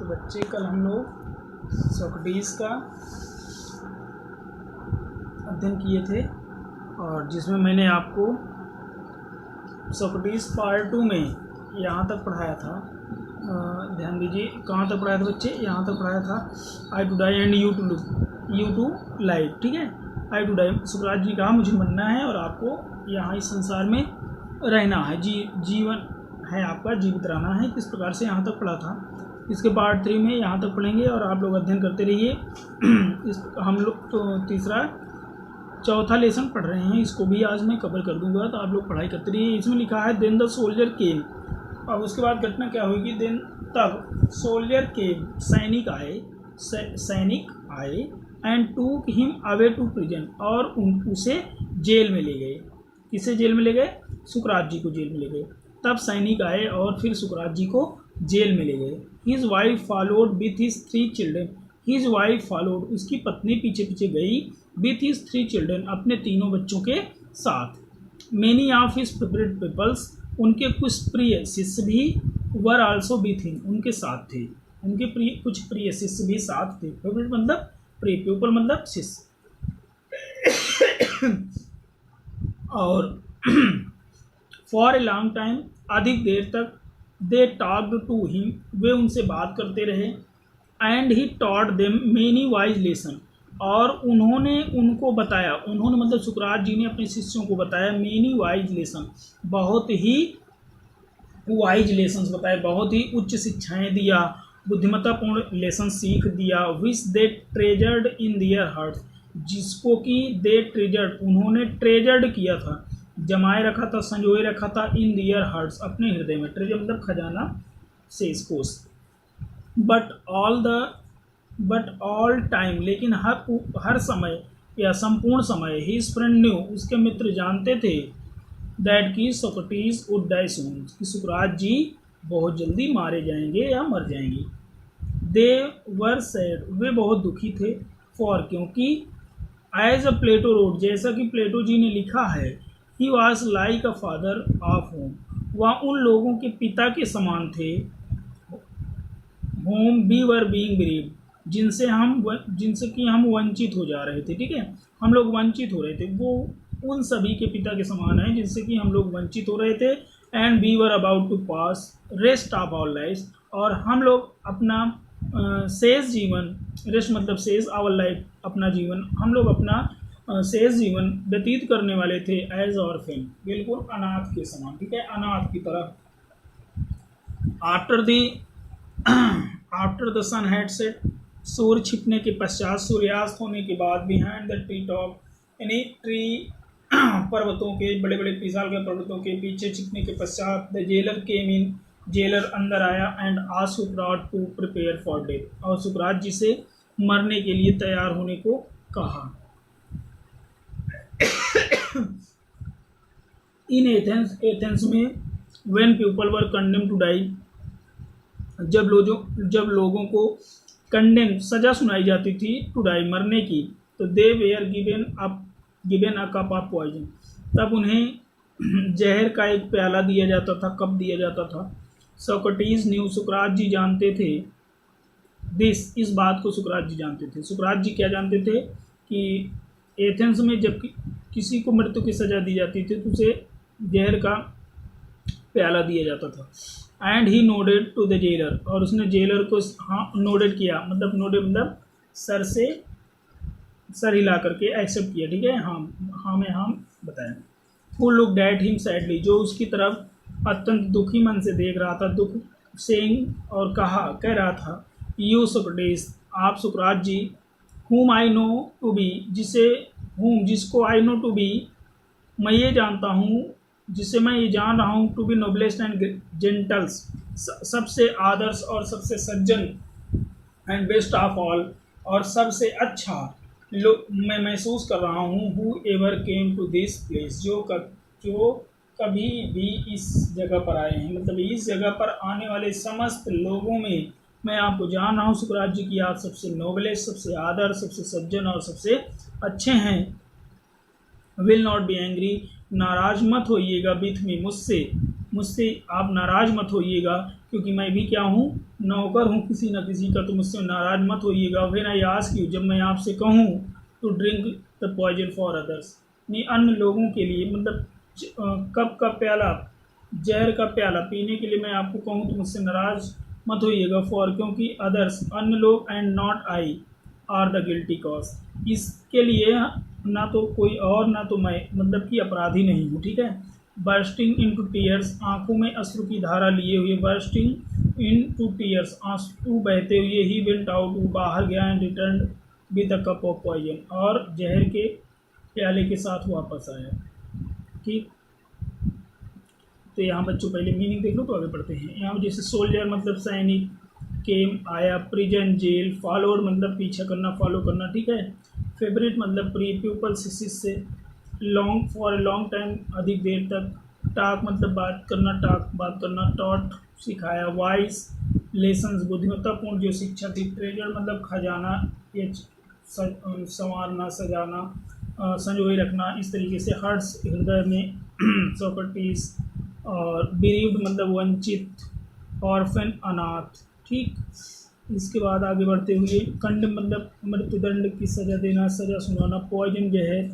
बच्चे कल हम लोग सोक्रेटिस का अध्ययन किए थे और जिसमें मैंने आपको सोक्रेटिस पार्ट 2 में यहाँ तक पढ़ाया था। ध्यान दीजिए कहाँ तक पढ़ाया था बच्चे, यहाँ तक पढ़ाया था I to die and you to live. ठीक है, आई टू डाई, सुकरात जी कहा मुझे मरना है और आपको यहाँ इस संसार में रहना है, जीवन है आपका, जीवित रहना है। किस प्रकार से यहाँ तक पढ़ा था, इसके पार्ट 3 में यहाँ तक पढ़ेंगे और आप लोग अध्ययन करते रहिए। हम लोग तो चौथा लेसन पढ़ रहे हैं, इसको भी आज मैं कवर कर दूंगा, तो आप लोग पढ़ाई करते रहिए। इसमें लिखा है देन द सोल्जर केम, अब उसके बाद घटना क्या होगी, देन तब सोल्जर केम, सैनिक आए एंड टूक हिम अवे टू प्रिजन, और उसे जेल में ले गए। किसे जेल में ले गए, सुकरात जी को जेल में ले गए। तब सैनिक आए और फिर सुकरात जी को जेल में ले गए। His wife followed with his 3 children, his wife followed, उसकी पत्नी पीछे पीछे गई, विथ हिज 3 चिल्ड्रन, अपने तीनों बच्चों के साथ। Many of his favourite peoples, उनके कुछ प्रिय शिष्य भी, वर आल्सो विथ हिम, उनके साथ थे, उनके कुछ प्रिय शिष्य भी साथ थे। फेवरेट मतलब प्रिय, पीपल मतलब शिष्य। और फॉर ए लॉन्ग टाइम, अधिक देर तक, दे टॉक्ड टू हिम, वे उनसे बात करते रहे। And he taught them many wise lesson, और उन्होंने उनको बताया, उन्होंने मतलब सुकरात जी ने अपने शिष्यों को बताया मेनी वाइज लेसन, बहुत ही वाइज लेसन बताए, बहुत ही उच्च शिक्षाएं दिया, बुद्धिमत्तापूर्ण लेसन सीख दिया। विच दे ट्रेजर्ड इन दियर हार्ट्स, जिसको कि दे ट्रेजर्ड, उन्होंने ट्रेजर्ड किया था, जमाए रखा था, संजोए रखा था, इन दियर हार्ट्स, अपने हृदय में। ट्रेजर मतलब खजाना, शेष कोष। बट ऑल टाइम, लेकिन हर समय या संपूर्ण समय, हिज फ्रेंड न्यू, उसके मित्र जानते थे, दैट की सोक्रेटिस वुड डाई सून, कि सुकरात जी बहुत जल्दी मारे जाएंगे या मर जाएंगे। दे वर सैड, वे बहुत दुखी थे, फॉर, क्योंकि एज अ प्लेटो रोड, जैसा कि प्लेटो जी ने लिखा है, he was like a father of whom, वह उन लोगों के पिता के समान थे, whom we were being bereaved, जिनसे कि हम वंचित हो जा रहे थे। ठीक है, हम लोग वंचित हो रहे थे, वो उन सभी के पिता के समान है जिनसे कि हम लोग वंचित हो रहे थे। And we were about to pass rest of our life, और हम लोग अपना शेष जीवन, रेस्ट मतलब शेष, आवर लाइफ अपना जीवन, हम लोग अपना शेष जीवन व्यतीत करने वाले थे, एज ऑर्फन, बिल्कुल अनाथ के समान। ठीक है, अनाथ की तरह। After the sun had set, सूर्य छिपने के पश्चात, सूर्यास्त होने के बाद, बिहाइंड द ट्री टॉप, यानी ट्री पर्वतों के, बड़े बड़े विशाल के पर्वतों के पीछे छिपने के पश्चात, the jailer came in, jailer अंदर आया, and asked Sukrat to prepare for death, और सुकरात जी से मरने के लिए तैयार होने को कहा। इन एथेंस में, when people were condemn to die, जब लोगों को कंडेम, सजा सुनाई जाती थी, टू डाई, मरने की, तो they were given a cup of poison, तब उन्हें जहर का एक प्याला दिया जाता था, कप दिया जाता था। सोक्रेटिस न्यू, सुकरात जी जानते थे, दिस, इस बात को सुकरात जी जानते थे। सुकरात जी क्या जानते थे कि एथेंस में जब किसी को मृत्यु की सजा दी जाती थी तो उसे जहर का प्याला दिया जाता था। And he nodded to the jailer, और उसने जेलर को हाँ नोडेड किया, मतलब सर हिला करके एक्सेप्ट किया। ठीक है, हाँ में हाँ बताएं। Who looked at him sadly, जो उसकी तरफ अत्यंत दुखी मन से देख रहा था, दुख सेइंग, और कह रहा था, यू सोक्रेटिस, आप सुकरात जी, whom I know to be, जिसको I know to be, मैं ये जानता हूँ, जिसे मैं ये जान रहा हूँ, टू बी नोबलेस्ट एंड जेंटल्स, सबसे आदर्श और सबसे सज्जन, एंड बेस्ट ऑफ ऑल, और सबसे अच्छा मैं महसूस कर रहा हूँ, whoever came to this place, जो कभी भी इस जगह पर आए हैं, मतलब इस जगह पर आने वाले समस्त लोगों में मैं आपको जान रहा हूँ सुकरात जी की आप सबसे नोबलेस्ट, सबसे आदर्श, सबसे सज्जन और सबसे अच्छे हैं। विल नॉट बी एंग्री, नाराज मत होइएगा, विथ मी, मुझसे आप नाराज मत होइएगा, क्योंकि मैं भी क्या हूँ, नौकर हूँ किसी न किसी का, तो मुझसे नाराज मत होइएगा। व्हेन आई आस्क यू, जब मैं आपसे कहूँ to drink the poison for others, नहीं अन्य लोगों के लिए, मतलब कप का प्याला, जहर का प्याला पीने के लिए मैं आपको कहूँ तो मुझसे नाराज मत होइएगा। फॉर, क्योंकि अदर्स अन्य लोग, and not I R the guilty cause, इसके लिए ना तो कोई और ना तो मैं, मतलब कि अपराधी नहीं हूँ, ठीक है। बर्स्टिंग इन टू टीयर्स, आंखों में अश्रु की धारा लिए हुए, बर्स्टिंग इन टू टीयर्स, आंसू बहते हुए, ही वेंट आउट, वो बाहर गया, and return with a cup of poison, और जहर के प्याले के साथ वापस आया। ठीक, तो यहाँ बच्चों पहले मीनिंग देख लो तो आगे बढ़ते हैं। यहाँ जैसे सोल्जर मतलब सैनिक, केम आया, प्रिजन जेल, फॉलोअर मतलब पीछा करना, फॉलो करना, ठीक है। फेवरेट मतलब प्री, प्यूपल शिष्य, long for a long time अधिक देर तक, टॉक मतलब बात करना, टॉक बात करना, टॉट सिखाया, वाइस लेसन्स बुद्धिमत्तापूर्ण जो शिक्षा थी, ट्रेजर मतलब खजाना, ये संवारना, सजाना, संजोए रखना, इस तरीके से, हर्ट्स हृदय में सोक्रेटिस, और बीरीव्ड मतलब वंचित, ऑर्फन अनाथ, ठीक। इसके बाद आगे बढ़ते हुए, कंड मतलब मृत्युदंड की सजा देना, सजा सुनाना, पॉइजन जहर,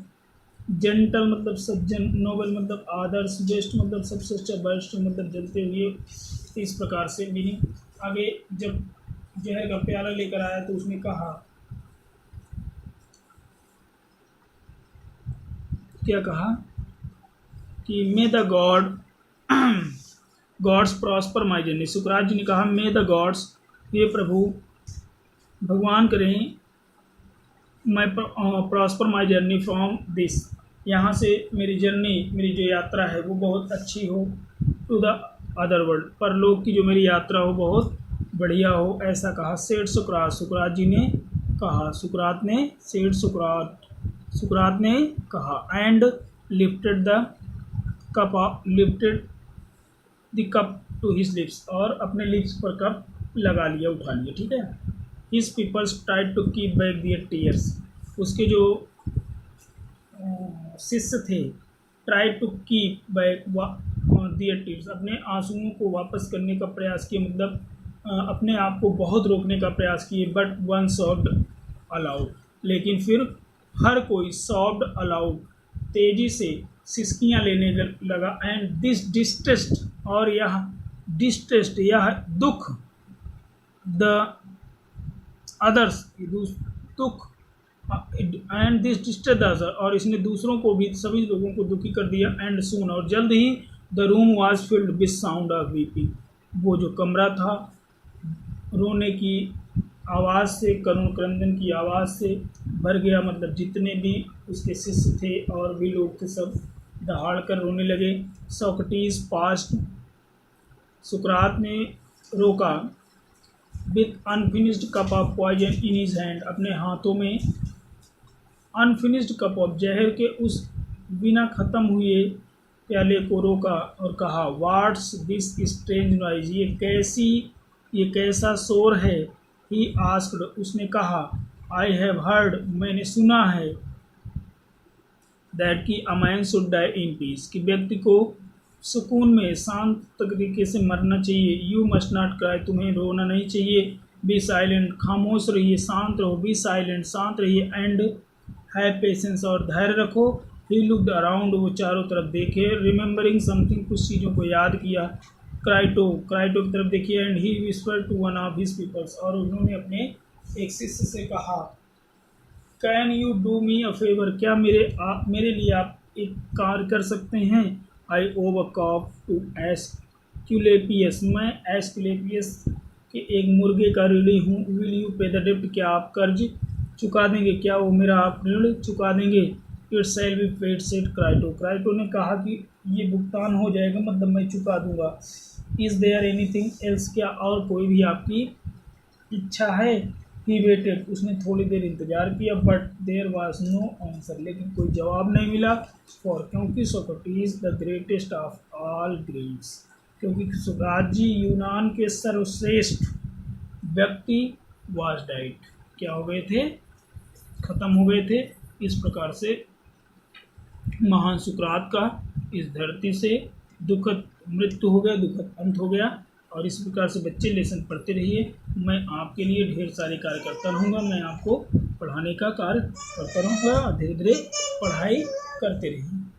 जेंटल मतलब सज्जन, नोबल मतलब आदर्श, बेस्ट मतलब सबसे अच्छा, बेस्ट मतलब जलते हुए। इस प्रकार से मीनिंग। आगे जब जहर का प्याला लेकर आया तो उसने कहा, क्या कहा कि मे the gods prosper my journey, सुकरात जी ने कहा मे द गॉड्स, ये प्रभु भगवान करें, मैं prosper my journey from this, यहाँ से मेरी जर्नी, मेरी जो यात्रा है वो बहुत अच्छी हो, टू द अदर वर्ल्ड, परलोक की जो मेरी यात्रा हो बहुत बढ़िया हो, ऐसा कहा। सेठ सुकरात, सुकरात जी ने कहा, सुकरात ने, सेठ सुकरात ने कहा, and lifted the lifted the cup to his lips, और अपने लिप्स पर कप लगा लिया, उठा लिया, ठीक है। His peoples tried to keep back their tears, उसके जो शिष्य थे, tried to keep back their tears, अपने आंसुओं को वापस करने का प्रयास किया, मतलब अपने आप को बहुत रोकने का प्रयास किए। बट वन सॉफ्ड अलाउड, लेकिन फिर हर कोई सॉफ्ड अलाउड, तेजी से सिसकियाँ लेने लगा। एंड दिस डिस्ट्रेस्ट, और यह डिस्ट्रेस्ट, यह दुख, द अदर्स, दुख, and this distress the other, और इसने दूसरों को भी, सभी लोगों को दुखी कर दिया। एंड सून, और जल्द ही, the room was filled with sound of weeping, वो जो कमरा था रोने की आवाज़ से, करुण क्रंदन की आवाज़ से भर गया, मतलब जितने भी उसके शिष्य थे और भी लोग थे सब दहाड़ कर रोने लगे। सोक्रेटिस पास्ट, सुकरात ने रोका, with unfinished cup of poison in his hand, अपने हाथों में अनफिनिश्ड कप ऑफ, जहर के उस बिना ख़त्म हुए प्याले को रोका, और कहा, व्हाट्स दिस स्ट्रेंज नॉइज, ये कैसा शोर है। ही आस्क्ड, उसने कहा, आई हैव हर्ड, मैंने सुना है, दैट कि a man should die in peace, कि व्यक्ति को सुकून में शांत तरीके से मरना चाहिए। यू मस्ट नॉट क्राई, तुम्हें रोना नहीं चाहिए। बी साइलेंट, खामोश रहिए, शांत रहो। बी साइलेंट, शांत रहिए। एंड हैव पेशेंस, और धैर्य रखो। ही लुक्ड अराउंड, वो चारों तरफ देखे। रिमेंबरिंग समथिंग, कुछ चीज़ों को याद किया। क्राइटो की तरफ देखिए। And he whisper to one of his peoples, और उन्होंने अपने एक शिष्य से कहा, can you do me a favour, क्या मेरे लिए आप एक कार्य कर सकते हैं। आई ओव अ कॉफ टू एस्क्युलेपियस, मैं एस्क्युलेपियस के एक मुर्गे का ऋणी हूँ। विल यू पे द डेप्ट, क्या आप कर्ज चुका देंगे, क्या वो मेरा आप ऋण चुका देंगे। It shall be paid, said Crito ने कहा कि ये भुगतान हो जाएगा, मतलब मैं चुका दूंगा। इज़ देयर एनीथिंग एल्स, क्या और कोई भी आपकी इच्छा है। ही वेटेड, उसने थोड़ी देर इंतजार किया। But there was no answer, लेकिन कोई जवाब नहीं मिला। फॉर, क्योंकि Socrates the greatest of all Greeks, क्योंकि सुकरात जी यूनान के सर्वश्रेष्ठ व्यक्ति वाज डाइड, क्या हो गए थे, खत्म हो गए थे। इस प्रकार से महान सुकरात का इस धरती से दुखद मृत्यु हो गया, दुखद अंत हो गया। और इस प्रकार से बच्चे लेसन पढ़ते रहिए। मैं आपके लिए ढेर सारे कार्य करता रहूँगा। मैं आपको पढ़ाने का कार्य करता रहूँगा और धीरे धीरे पढ़ाई करते रहिए।